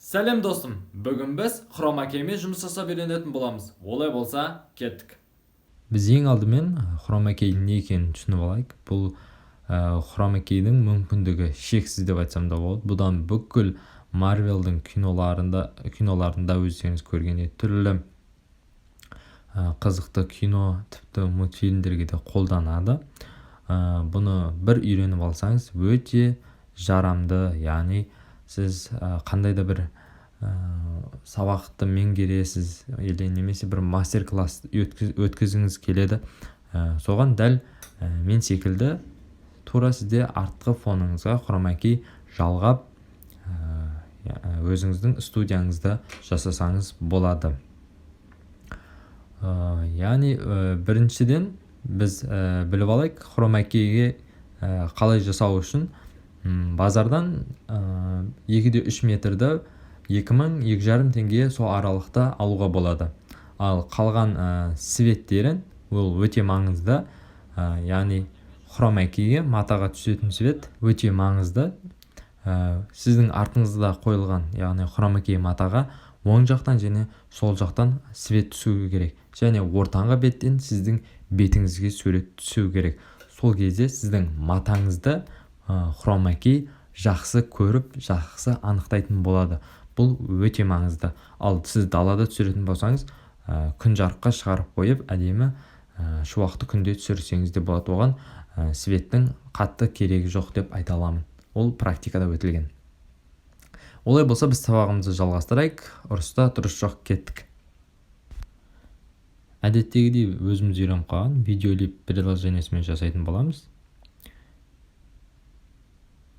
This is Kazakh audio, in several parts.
Сәлем достым, бүгін біз хрома кеймен жұмыс жасап үйренетін боламыз. Олай болса, кеттік. Біз ең алдымен хрома кейдің не екенін түсініп алайық. Бұл хрома кейдің мүмкіндігі шексіз деп айтсам да болады. Бұдан бүкіл Марвелдің киноларында өздеріңіз көрген түрлі қызықты кино, тіпті мультфильмдерге де қолданады. Бұны бір үйреніп алсаңыз өте жарамды, яғни сіз қандай да бір сабақты меңгересіз немесе бір мастер-класс өткізгіңіз келеді. Соған дәл мен секілді тура сізде артқы фоныңызға хрома кей жалғап өзіңіздің студияңызда жасасаңыз болады. Яғни біріншіден біз біліп алайық, хрома кейге қалай жасау үшін базардан 2-3 метрді 2000-2,5 теңге сол аралықта алуға болады. Ал қалған светтерін, ол өте маңызды. Яғни хрома кейге матаға түсетін свет өте маңызды. Сіздің артыңызда қойылған, яғни хрома кей матаға оң жақтан және сол жақтан свет түсуі керек. Және ортаңғы беттен сіздің бетіңізге сурет түсуі керек. Сол кезде сіздің матаңызды хрома кей жақсы көріп, жақсы анықтайтын болады. Бұл өте маңызды. Ал сіз далада түсіретін болсаңыз, күн жарыққа шығарып қойып, әдемі шуақты күнде түсірсеңіз де болады. Оған светтің қатты керегі жоқ деп айта аламын. Ол практикада өтілген. Олай болса, біз сабағымызды жалғастырайық. Ұрыста тұрыс жоқ, кеттік. Әдеттегідей өзіміз үйреніп қалған видеолип приложениесімен жасайтын боламыз.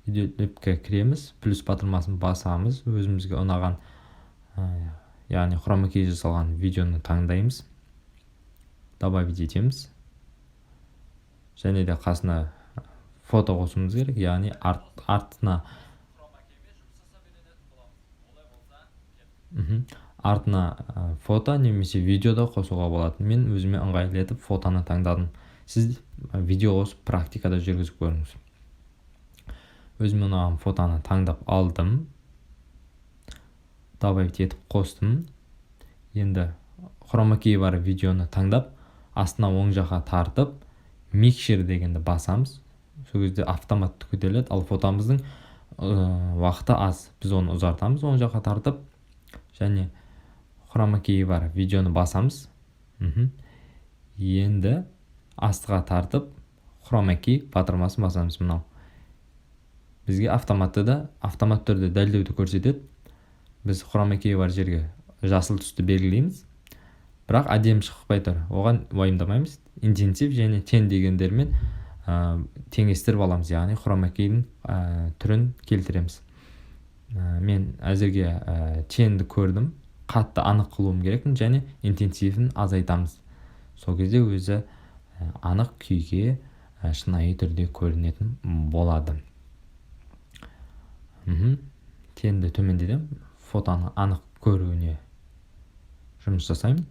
Видеолипке кіреміз, плюс батырмасын басамыз, өзімізге ұнаған, яғни хрома кей жасалған видеоны таңдаймыз, добавить етеміз, және де қасына фото қосуымыз керек, яғни артына фото немесе видеода қосуға болады. Мен өзіме ыңғайлы етіп фотоны таңдадым. Сіз видео қосып практикада жүргізіп көріңіз. Өзіме ұнаған фотоны таңдап алдым, добавить етіп қостым. Енді хрома кей бар видеоны таңдап, астына оң жаққа тартып, микшер дегенді басамыз. Сол кезде автоматты көтеріледі. Ал фотомыздың уақыты аз. Біз оны ұзартамыз, оң жаққа тартып, және хрома кей бар видеоны басамыз. Енді астыға тартып, хрома кей батырмасын басамыз. Мынау бізге автомат түрде дәлдеуді көрсетеді. Біз хрома кей бар жерге жасыл түсті белгілейміз. Бірақ әдемі шықпай тұр. Оған уайымдамаймыз. Интенсив және тен дегендермен теңестіріп аламыз. Яғни хрома кейдің түрін келтіреміз. Мен әзірге тенді көрдім. Қатты анық қылуым керекпін, және интенсивін азайтамыз. Сол кезде өзі анық күйге шынайы түрде көрінетін болады. Тенді төмендедім, фотоны анық көруіне жұмыс жасаймын.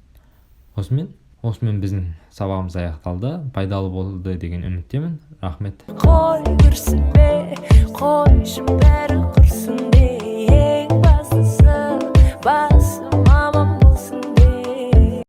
Осымен біздің сабағымыз аяқталды. Пайдалы болды деген үміттемін. Рахмет. Қой күрсінбе, қойшым бәрі құрсын де, ең бастысы